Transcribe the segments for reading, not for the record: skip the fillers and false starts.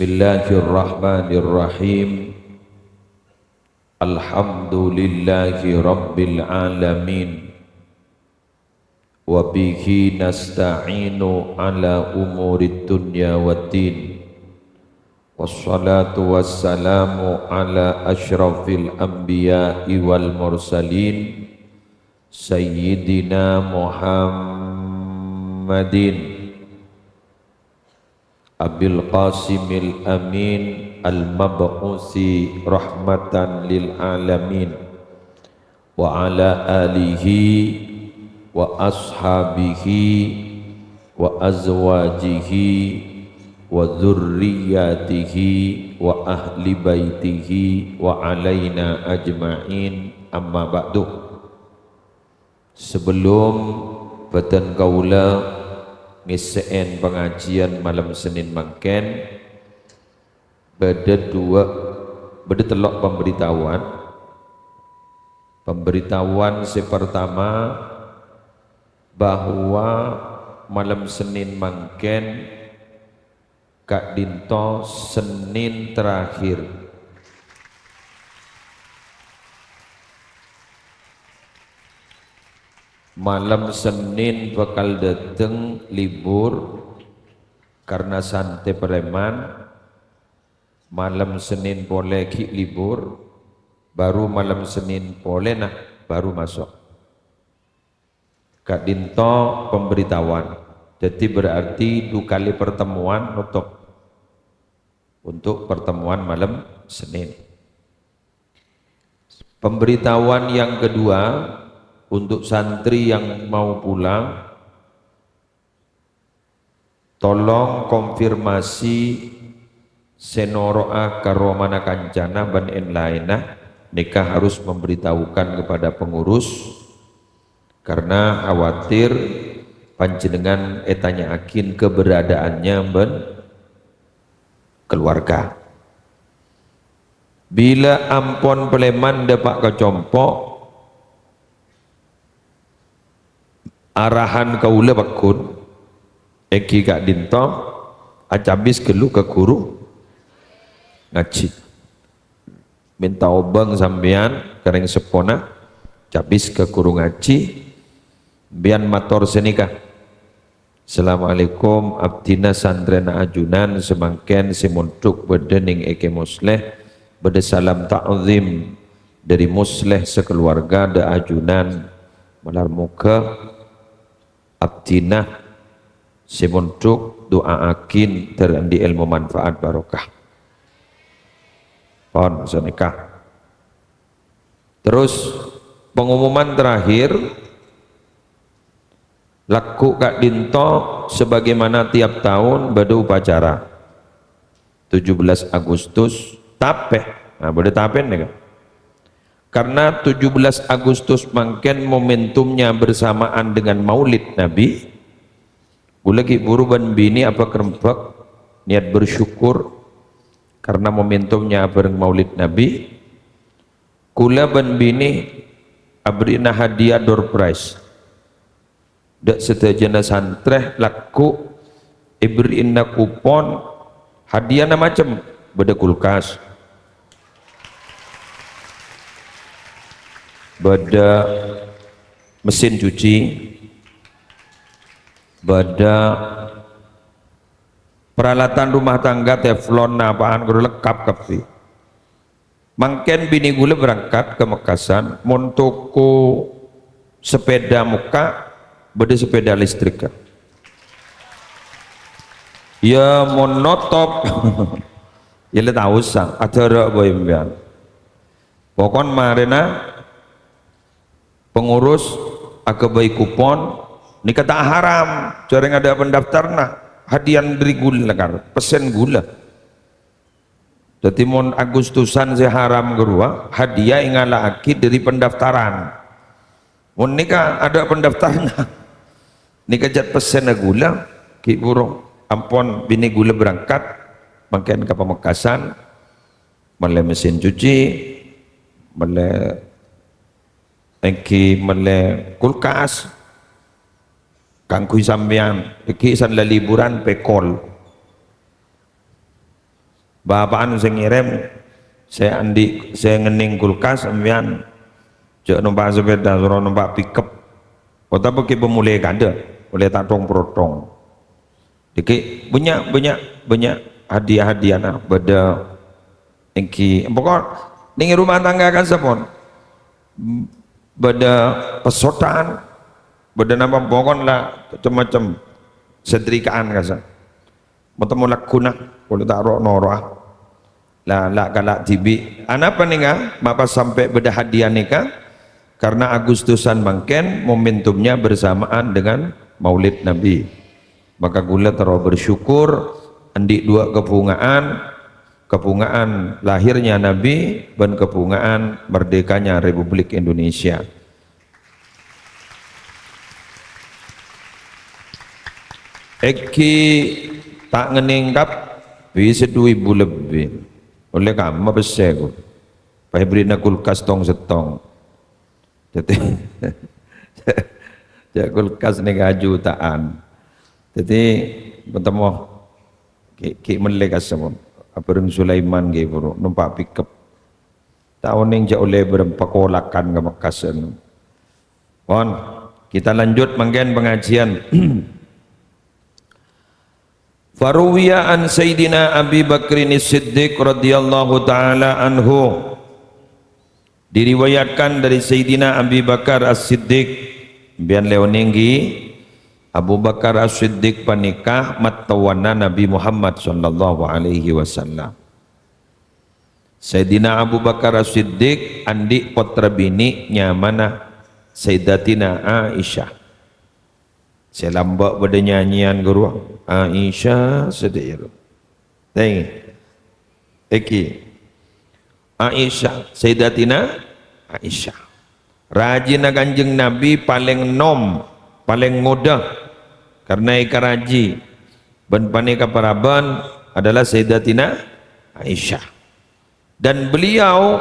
Bismillahirrahmanirrahim. Alhamdulillahi rabbil alamin. Wa bihi nasta'inu ala umurid dunya waddin. Wassalatu wassalamu ala asyrafil anbiya'i wal mursalin Sayyidina Muhammadin Abil Qasimil Amin Al-Mab'usi rahmatan lil alamin wa ala alihi wa ashabihi wa azwajihi wa dzurriyyatihi wa ahli baitihi wa alaina ajma'in, amma ba'du. Sebelum badan kaula ngiseen pengajian malam Senin mangken, beda telok pemberitahuan pertama bahwa malam Senin mangken Kak Dinto Senin terakhir malam Senin bakal dateng libur karena santai preman. Malam Senin boleh ki libur, baru malam Senin boleh nah baru masuk Kak Dinto pemberitahuan. Jadi berarti 2 kali pertemuan untuk pertemuan malam Senin. Pemberitahuan yang kedua untuk santri yang mau pulang, tolong konfirmasi senoroa karomana kancana ban en lainah nikah harus memberitahukan kepada pengurus karena khawatir panjenengan etanya akin keberadaannya ben keluarga. Bila ampon peleman dapat kecompok arahan kaula bakun eki Kak Dinto acabis gelu ke guru ngaji minta obeng sampean kereng sepona cabis ke guru ngaji bian mator senikah. Assalamualaikum abdina sandrena ajunan semangken simuntuk bedening eke musleh bede salam ta'zim dari musleh sekeluarga de ajunan malar muka abdinah simuntuk doa akin terendi ilmu manfaat barokah pon senikah. Terus pengumuman terakhir laku Kak Dinto sebagaimana tiap tahun pada upacara 17 Agustus tapeh. Nah boleh tapeh nih kan? Karena 17 Agustus mangken momentumnya bersamaan dengan Maulid Nabi. Gula ki buru ban bini apa kerempek niat bersyukur karena momentumnya bareng Maulid Nabi. Gula ban bini abrina hadiah door prize. Dak setajana santreh laku ibrina kupon hadiah macam beda kulkas, beda mesin cuci, beda peralatan rumah tangga teflon apaan kudu lengkap kabeh. Mangken bini gula berangkat ke Mekasan mon toko sepeda muka beda sepeda listrik ya mon notop ya le tahu sang acara boy mbian pokon marena pengurus akabai kupon ini kata haram jarang ada pendaftarna hadiah dari gula kan pesen gula jadi mon Agustusan saya haram gerua hadiah ingala akid dari pendaftaran mon nikah ada pendaftarnya nikah jat pesen gula ki burung ampon bini gula berangkat mangken ke Pamekasan mele mesin cuci mele kulkas kangkui sampean iki san liburan pekol bapaan saya ngirim, saya ngening kulkas sampean cek numpak sepeda suruh numpak pickup kota pergi pemulai kada boleh tak tong protong dikit banyak hadiah nah beda engki pokok ning rumah tangga kan sepon beda pesotaan beda nama pokok lah macam-macam setrikaan kasa bertemu lakuna boleh tak roh norah lah galak tibi apa nih mapa sampai beda hadiah nikah karena Agustusan mangken momentumnya bersamaan dengan Maulid Nabi, maka gula terus bersyukur andi dua kepungaan lahirnya Nabi dan kepungaan merdekanya Republik Indonesia. Eki tak ngeningkap bisa 2,000 lebih oleh kamu besar ku pahibrina kulkas tong setong jadi ya kulkas ni jutaan jadi bertemu ki melekas semua Abraham Sulaiman ge bro numpak pickup tahun yang jauh oleh berempakolakan ke Makassar. Pon kita lanjut manggen pengajian. Faruwiya an Sayyidina Abi Bakrin Siddiq radhiyallahu taala anhu, diriwayatkan dari Sayyidina Abi Bakar As-Siddiq bian leoninggi Abu Bakar As-Siddiq panikah mattawana Nabi Muhammad sallallahu alaihi wasallam. Sayyidina Abu Bakar As-Siddiq andi putra bini nyamana Sayyidatina Aisyah. Saya lambak pada nyanyian guru Aisyah sedih. Tengok. Eki. Aisyah, Sayyidatina Aisyah. Rajin Kanjeng Nabi paling paling mudah karena ikaraji ban panika paraban adalah Sayyidatina Aisyah. Dan beliau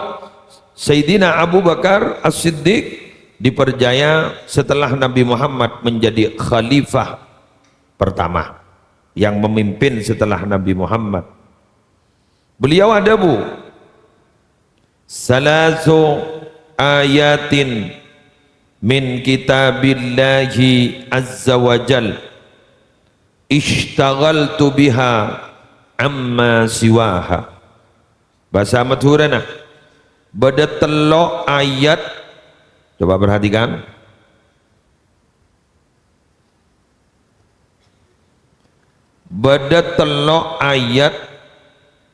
Sayyidina Abu Bakar As-Siddiq dipercaya setelah Nabi Muhammad menjadi khalifah pertama yang memimpin setelah Nabi Muhammad. Beliau ada salasu ayatin min kitabillahi azza wa jal ishtaghaltu biha amma siwaha. Bahasa mathurana bada telok ayat, coba perhatikan, bada telok ayat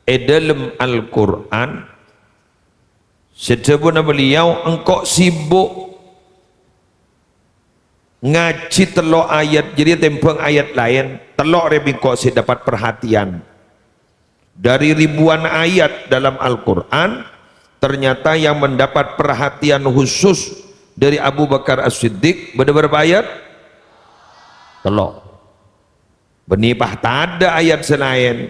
dalam Al-Quran sejabuna beliau engkau sibuk ngaji telok ayat jadi tempeng ayat lain telok rebingkau si dapat perhatian dari ribuan ayat dalam Al-Quran. Ternyata yang mendapat perhatian khusus dari Abu Bakar As-Siddiq berapa ayat? Telok. Benipah tak ada ayat selain,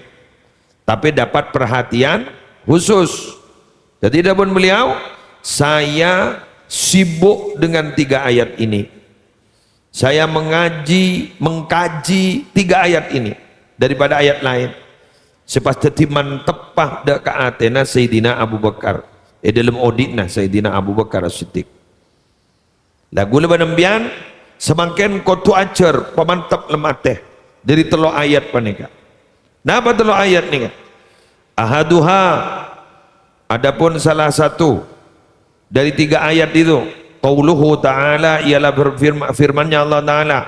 tapi dapat perhatian khusus. Jadi dapun beliau, saya sibuk dengan 3 ayat ini. Saya mengkaji 3 ayat ini daripada ayat lain. Sepasti mantepah dak ka atena Sayyidina Abu Bakar. Dalam auditna Sayyidina Abu Bakar As-Siddiq. Lagu lebanembian semakin kotu ajar pemantap lemateh dari telok ayat panika. Napa telok ayat nih? Ahaduha, adapun salah satu dari 3 ayat itu, qauluhu ta'ala, ialah firman-Nya Allah Ta'ala,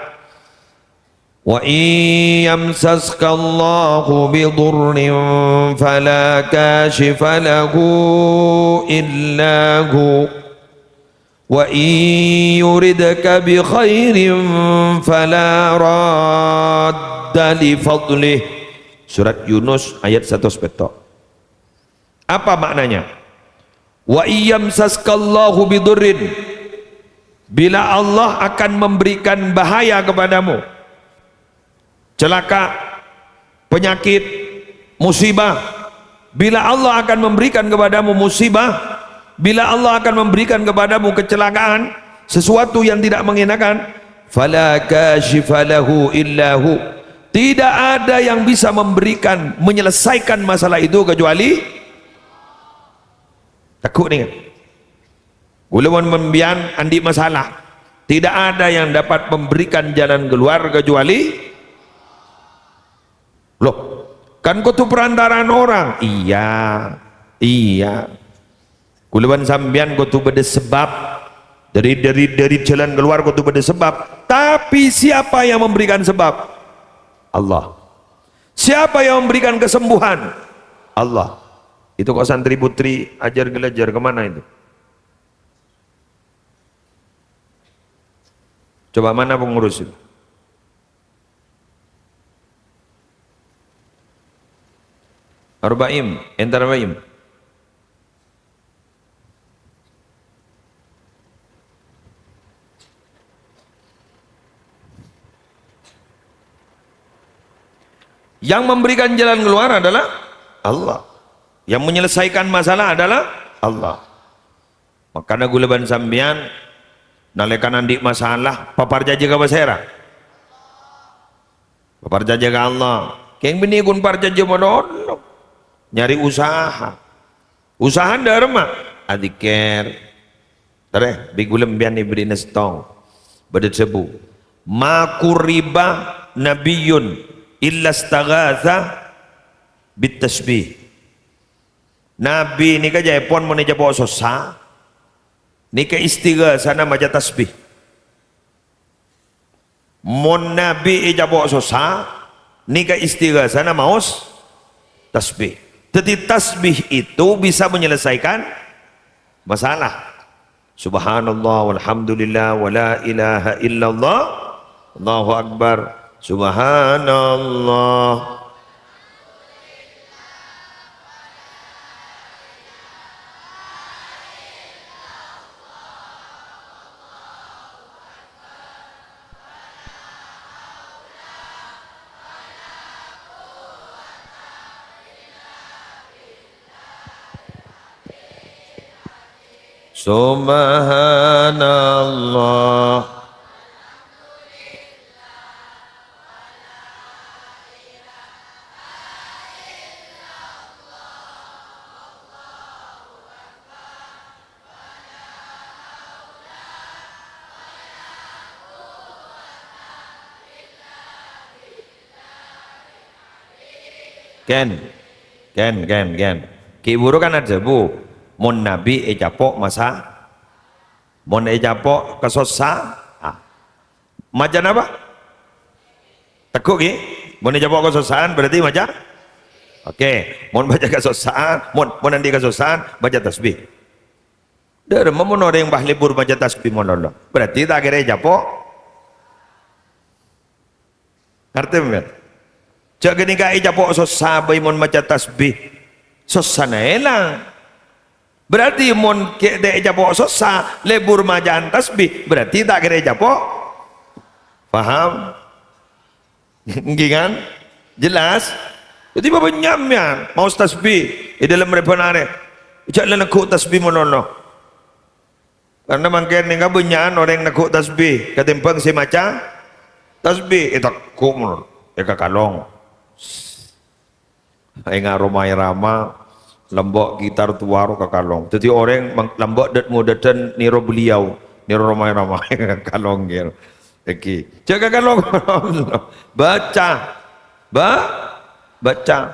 wa iyamsaskallahu bidurrin fala kashifa lahu illa hu wa yuridka bi khairin fala radda li fadlih. Surat Yunus ayat 1 sepetok. Apa maknanya? Wa iyamsaskallahu bidurrin, bila Allah akan memberikan bahaya kepadamu, celaka, penyakit, musibah, bila Allah akan memberikan kepadamu musibah, bila Allah akan memberikan kepadamu kecelakaan, sesuatu yang tidak mengenakan, fala kashifa lahu illahu, Tidak ada yang bisa menyelesaikan masalah itu kecuali takut nih. Gulawan membian andi masalah. Tidak ada yang dapat memberikan jalan keluar kecuali loh. Kan kau tuh perantaraan orang. Iya. Gulawan sambian kau tuh beda sebab dari jalan keluar kau tuh beda sebab. Tapi siapa yang memberikan sebab? Allah. Siapa yang memberikan kesembuhan? Allah. Itu kok santri putri ajar gelajar kemana itu? Coba mana pengurus itu? Arba'im, entar arba'im. Yang memberikan jalan keluar adalah Allah. Yang menyelesaikan masalah adalah Allah. Makanya gulaban sambian nalekan andi masalah papar jaja ka basera. Papar jaja ka Allah. Keng bini kun par jaja modono. Nyari usaha. Usaha dharma adiker. Tare bigulam bian ibri nestong. Badet sebu. Ma kuriba nabiyun illa staghatha bitasbih. Nabi ni ka jaipon mo ni jabo sosa ni ka istighatha na maja tasbih. Mon nabi jabo sosa ni ka istighatha na maos tasbih. Jadi tasbih itu bisa menyelesaikan masalah. Subhanallah walhamdulillah wala ilaha illallah Allahu akbar. Subhanallah. Subhanallah. Ken. Ki buru kan ada bu. Mon nabi ejapok masa. Mon ejapok kesosa. Majan apa? Tekuk ki. Mon ejapok kesosaan berarti maja. Oke. Mon baca kesosaan. Mon nanti kesosaan baca tasbih. Dari mon orang yang bahlibur baca tasbih mon Allah. Berarti tak kira ejapok. Ngerti enggak? Jaga ni kai japok sosa bay mon maca tasbih sosa na elang. Berarti mon ke de japok sosa lebur majan tasbih berarti tak kira japok. Paham? Ngingan? Jelas? Jadi bapak nyamnya mau tasbih di dalam repanare. Jangan nak tasbih monono. Karena mungkin ni kabunyan orang nak tasbih ketimpang si maca tasbih itu kumur eka kalong. Enggak romai rama lembok gitar tuaro kakalong. Jadi orang lembok dat mudadan niro beliau niro romai rama kalong gitu. Eki jaga kalong baca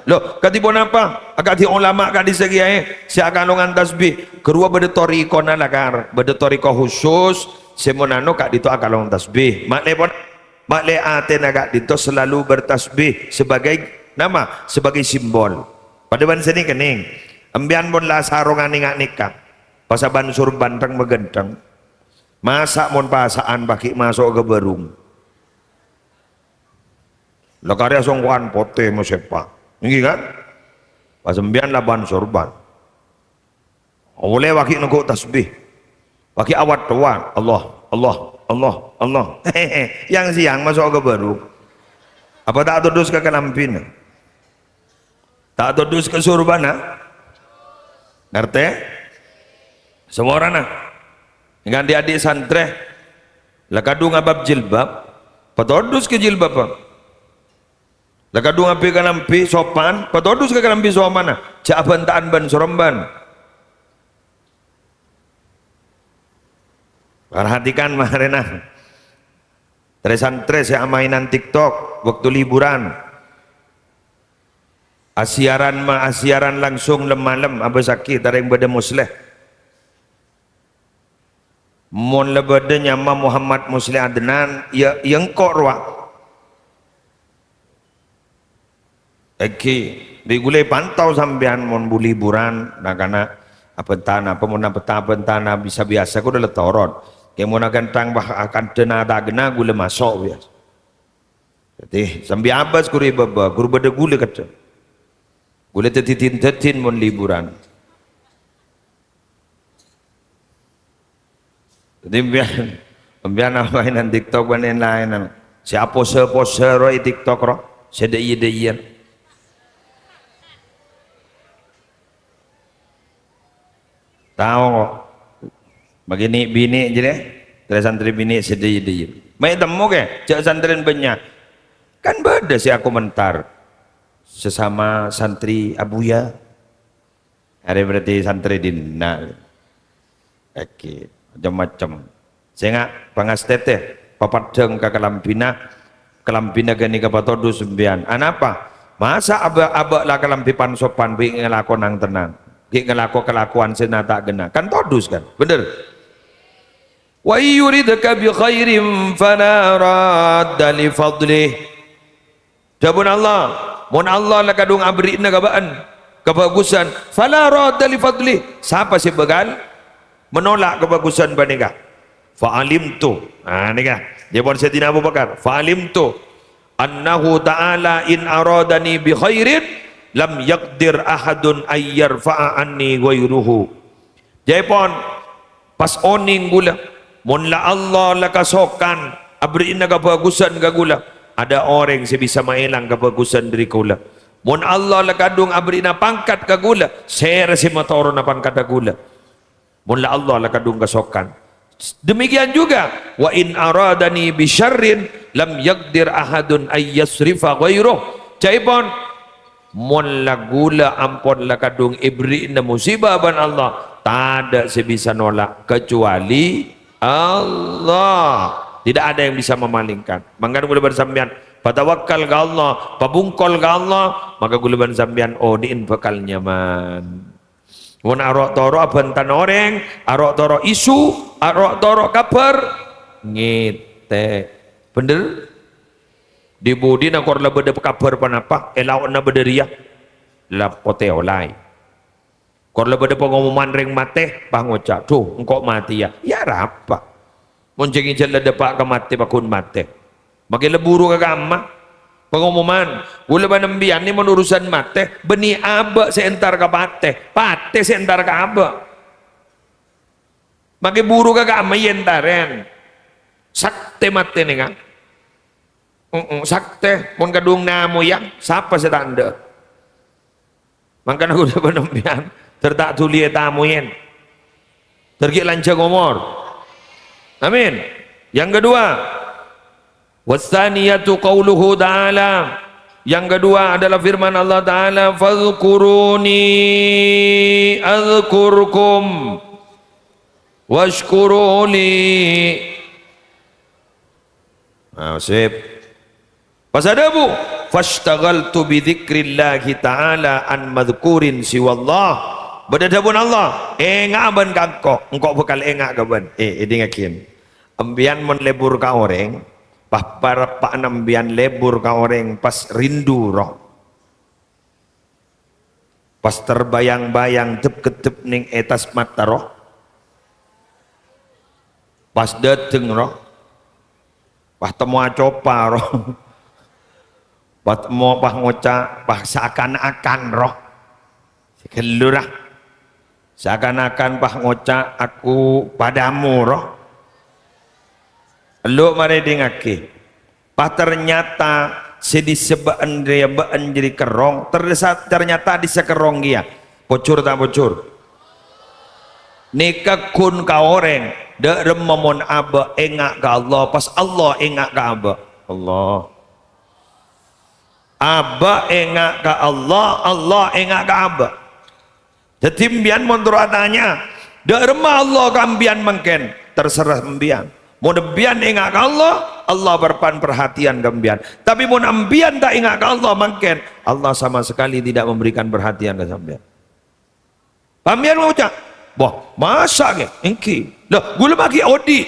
loh katipun apa agak di ulama kadi segi si akalongan tasbih kerua bedetori kona lakar bedetori ko khusus semonano kak dito akalong tasbih makle aten agak dito selalu bertasbih sebagai nama sebagai simbol pada bangsa ni kening ambian mon la sarongan ningak nikah pasaban surban tang megenteng masak mon pasaan baki masuk ke berung la karya songwan pote mo sepa ngi kan pasambian laban surban oleh waki nugo tasbih waki awat tuan Allah yang siang masuk ke berung apa tak tudus ke kelampin tak tudus ke surbana ngerti semua orang dengan adik santre lakadu ngabab jilbab patodus ke jilbab Lakadung api kalampi sopan, patodus ke kalampi sopan, cak bentaan ban soromban. Perhatikan Maharena. Tres yang mainan TikTok waktu liburan. Asiaran langsung malam apa sakit ada yang beda musleh. Mon lebada nyama Muhammad Musleh Adnan ya yang korwa. Digulai pantau sampean mon bu liburan nah karena apa tanah bisa biasa ku udah letorot kayak mau gantang bah akan tenada gena gula masuk biasa jadi sambil abas kuri baba guru beda gula kata gula tetin mon liburan jadi biar mainan TikTok banen lain siapa pose roi TikTok roh sedai tahu kok begini bini je deh dari santri bini sedih main temu ke cak santri banyak kan beda sih aku komentar sesama santri abuya ada berarti santri dina oke macam-macam sehingga pangas teteh papat deng ke kelampina gani ke patodu sembian anapa masa abak lah kelampi pansopan bingung lakon nang tenang kelakuan senata gena kan todus kan bener wa yuridka bi khairin fala radda li fadlih dabun Allah mun Allah lakadung abrina gabaan kebagusan fala radda li fadlih siapa sih begal menolak kebagusan banika fa alimtu nika jawab Sayyidina Abu Bakar fa alimtu annahu ta'ala in aradani bi khairin lam yakdir ahadun ayyar fa'anni ghairuhu jaipon pas oning gula munla Allah la kasokan abri na kabagusan gagula ada orang yang bisa mailang kabagusan dari kula mun Allah la kadung abri na pangkat kagula share si matoro na pangkat kagula munla Allah la kadung kasokan demikian juga wa in aradani bi syarrin lam yakdir ahadun ayyasrifa ghairuh jaipon mon lagula ampon lakadung ibri na musibah ban Allah tak ada sebisa nolak kecuali Allah tidak ada yang bisa memalingkan maka gula bersambian patawakkal ke Allah pabungkol ke Allah maka gula bersambian oh diin bakal nyaman mon arok toro abantan orang arok toro isu arok toro kabar ngete bener di budi na kor labada kabar panapa elaw na badaria lapote olay kor labada pengumuman ring mate pangoca tuh engkau mati ya rapa moncengin jala depak ke mati pakun mate bagi leburu ke gamma pengumuman gula ba nambian ni menurusan mate beni aba seentar ke pate seentar ke aba bagi buru ke gamma yentaren sakte mate nih kan sakte pun kadung namo yang siapa setanda makanya aku udah penempian tertak tulia tamuin tergik lancang umur amin yang kedua wasaniyatu qauluhu ta'ala yang kedua adalah firman Allah ta'ala fadhkuruni azkurkum washkuruli sip pas ada bu fashtaghaltu bi dzikrillahi ta'ala an madhkurin siwallah bedadabun Allah engaban kakko engkau bekal engak gaban ngakin ambian mon lebur ka orang pas para pak nambian lebur ka orang pas rindu roh pas terbayang-bayang tep-ketep ning etas mata roh pas dateng roh pas temu acopa roh mau pah ngoca pah seakan-akan roh kelurah seakan-akan pah ngoca aku padamu roh lu mari dengaki pah ternyata sedih sebaan dia baan jadi kerong ternyata di sekerong dia bocor tak bocor nikah kun ka orang dak remamon aba engak ka Allah pas Allah engak ka aba Allah Aba engak ke Allah, Allah engak ke aba. Jadi mbian menurut tanya, dak remah Allah kambian mengken, terserah mbian. Mun mbian engak ke Allah, Allah berpan perhatian kambian. Tapi mun mbian tak engak ke Allah mengken, Allah sama sekali tidak memberikan perhatian ke sambian. Pambian mau ucap, boh masa ke? Engki, loh gula bagi odi.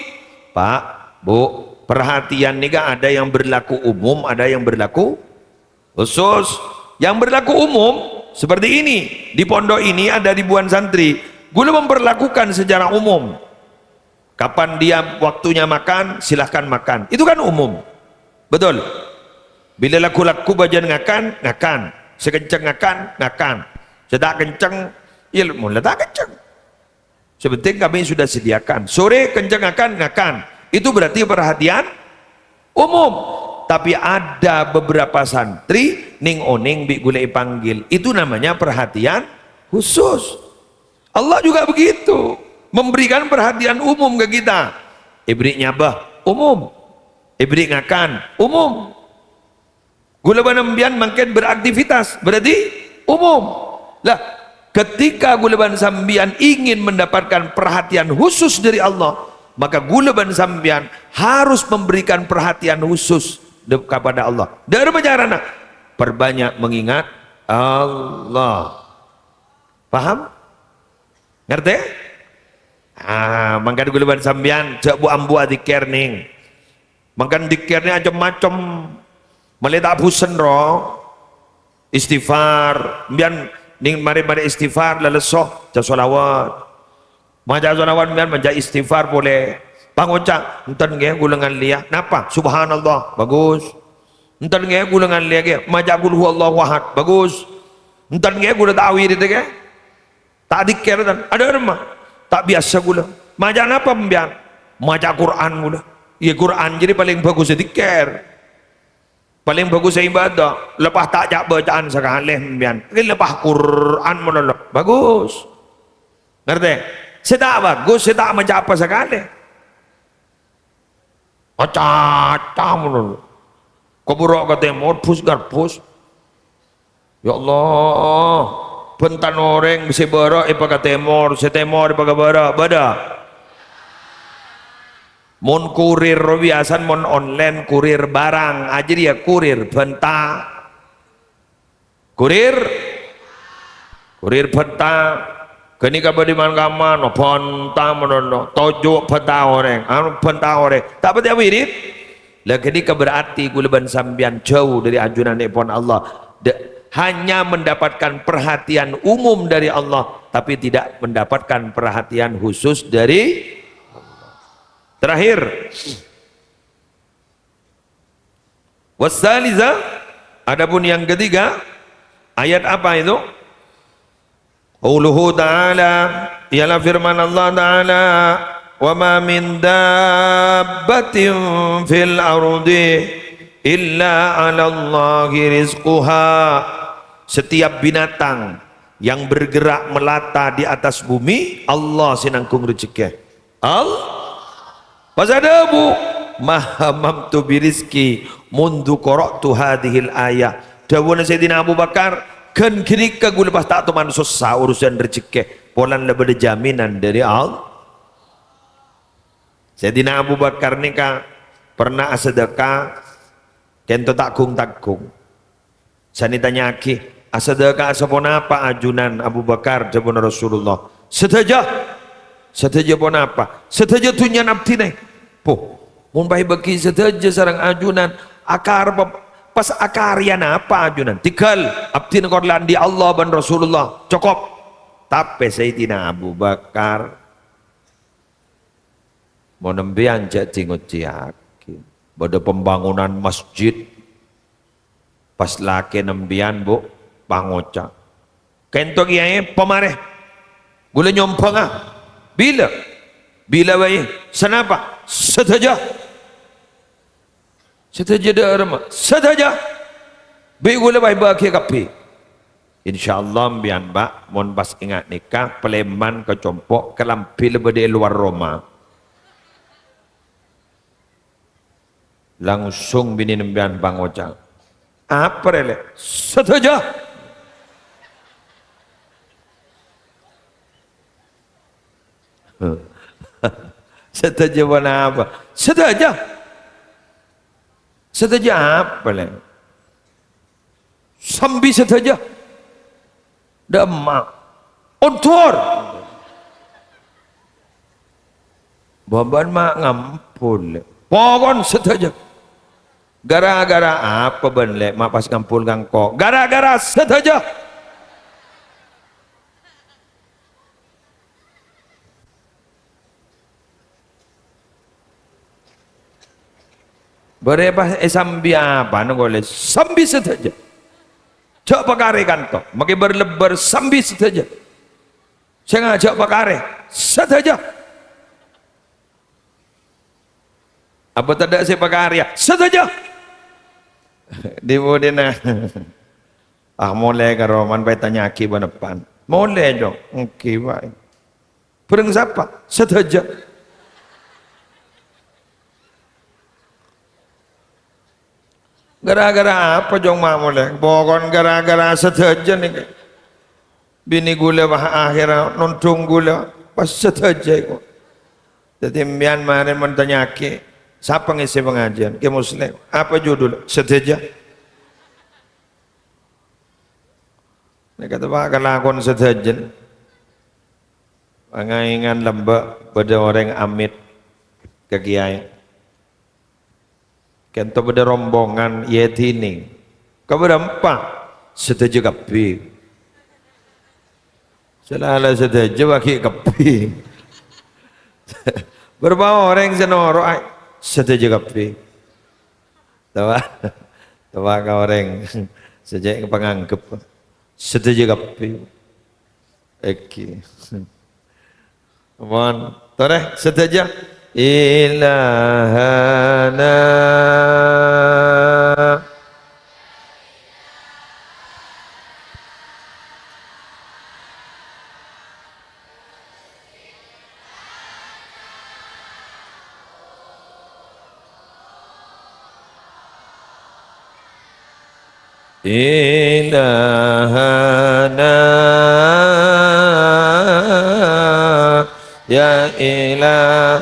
Pak, Bu, perhatian ni kan ada yang berlaku umum, ada yang berlaku khusus. Yang berlaku umum seperti ini, di pondok ini ada ribuan santri, gula memperlakukan secara umum. Kapan dia waktunya makan, silahkan makan, itu kan umum, betul. Bila laku-laku bajan ngakan, ngakan, sekencang ngakan, sedak kencang, ilmu letak kencang. Sebenting kami sudah sediakan, sore kencang ngakan, itu berarti perhatian umum. Tapi ada beberapa santri ning oning bi gulai panggil, itu namanya perhatian khusus. Allah juga begitu, memberikan perhatian umum ke kita. Ibrik nyabah umum, ibrik ngakan umum, gula banambian makin beraktivitas berarti umum. Lah ketika gula ban sambian ingin mendapatkan perhatian khusus dari Allah, maka gula ban sambian harus memberikan perhatian khusus kepada Allah. Dari caranya perbanyak mengingat Allah. Paham? Ngerti? Mangkan gula ban sambian jak bu ambu adikir ning. Mangkan dikirnya macam-macam. Meletak busen ro. Istighfar, mbian ning mari-mari istighfar lelesoh ca solawat. Maca solawat mbian maca istighfar boleh. Pangucap, entar nge gulengan liya, napa? Subhanallah, bagus. Entar nge gulengan liya ke, maca qul huwallahu ahad, bagus. Entar nge gula ta'wid itu ke, tak dikir dan ada remah, tak biasa gula. Maca napa mbian? Maca Quran gula. Ya Quran jadi paling bagus dikir. Paling bagus ibadah. Lepas tak jak bacaan sekali mbian. Lepas Quran menolak, bagus. Ngerti? Sedak bagus, sedak maca apa sekali. Acah menurut keburuk kata mod pus garpus. Ya Allah, bentan orang bisa berak ipa temor, setemor ipa berak bada. Mon kurir biasan mon online kurir barang aja dia kurir benta. Kurir benta. Kini kabar di mana no penta menono tojo penta orang, penta orang. Tak berarti apa ini? Lah kini berarti gulaban sambian jauh dari ajunan epon Allah. Hanya mendapatkan perhatian umum dari Allah, tapi tidak mendapatkan perhatian khusus dari Allah. Terakhir, wasaliza. Adapun yang ketiga, ayat apa itu? Qauluhu ta'ala, ialah firman Allah ta'ala, wa ma min dabbatin fil ardi illa 'ala Allahi rizquha. Setiap binatang yang bergerak melata di atas bumi, Allah sinangkung rezeki. Pasadabu mahamamtu birizki mundu qara'tu hadhil ayah. Dawuh Sayyidina Abu Bakar, kan kini kagu lepas tak teman susah urusan rezeki, polan lebih jaminan dari Allah. Sayyidina Abu Bakar ni kan pernah sedekah, kento takung. Sani tanya aki, sedekah sepon apa ajunan Abu Bakar jabun Rasulullah? Seteja pon apa? Seteja tunya nabti nih. Po, mun bayi bagi seteja sarang ajunan akar pas akarian apa ajunan? Tikal abdi korlan di Allah dan Rasulullah cukup. Tapi Sayyidina Abu Bakar mau nembian jadi nguciaki pada pembangunan masjid pas laki nembian bu pangoca kentok kiai pemareh gula nyompong bila bayi senapa Setaja dah remah, setaja. Begula baik bagi kapi. InsyaAllah bian bak, mon pas ingat nikah, Peleman ke Compok, kelampil lebih luar Roma. Langsung bini nembian bang ocak. Apa rele? Setuju. Setuju mana apa? Setuju. Setuju apa le? Sambi setuju. Demak. Untur. Baban mak ngampul. Pokon setuju. Gara-gara apa benlek mak pas ngampul kangko? Gara-gara setuju. Berapa sambi apa nggoleh? Sambi setuju. Cok pakare kanto, maki berlebar sambi setuju. Sengaja pakare setuju. Apa tidak saya pakarya? Setuju. Di modena. Ah mulai karoman pai tanya aki depan. Mulai dong. Oke baik. Perang siapa? Setuju. Gara-gara apa jong mak mulai? Pokon gara-gara setuju nih. Bini gula bah akhirnya nontung gula pas setuju kok. Jadi mian marin mentanya aki. Siapa ngisi pengajian? Ke Muslim. Apa judul? Setuju. Ini kata Pak kelakon setuju. Pengaingan lembak pada orang amit ke kiai. Kento pada rombongan yetini. Kau berempat setuju kapi. Selalu setuju bagi kapi. Berapa orang senoro setuju kapi. Tawa kau orang sejak penganggap setuju kapi. Oke. Mohon, toreh setuju. Ilahana. Ilahana ya ilahana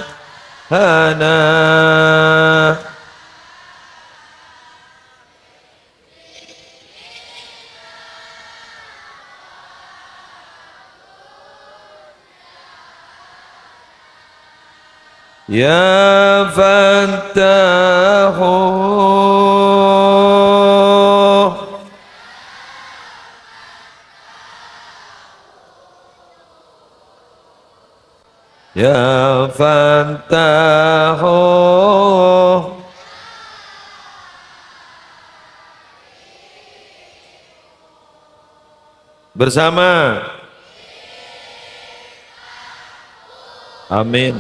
ya Fattahu ya Fattahu bersama amin.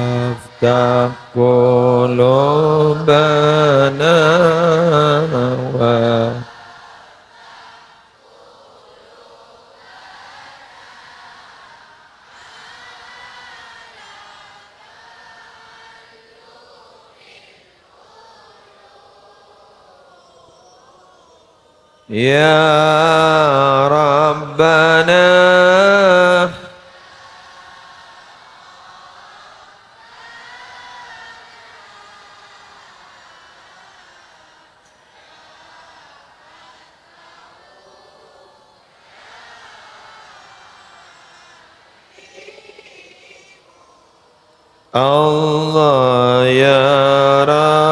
Waftah qulubana wa ya Rabbana Allah ya Rabb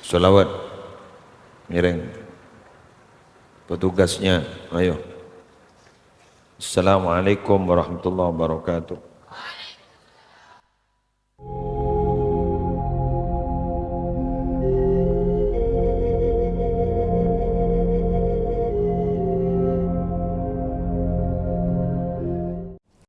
Salawat. Miring. Petugasnya, ayo. Assalamualaikum warahmatullahi wabarakatuh.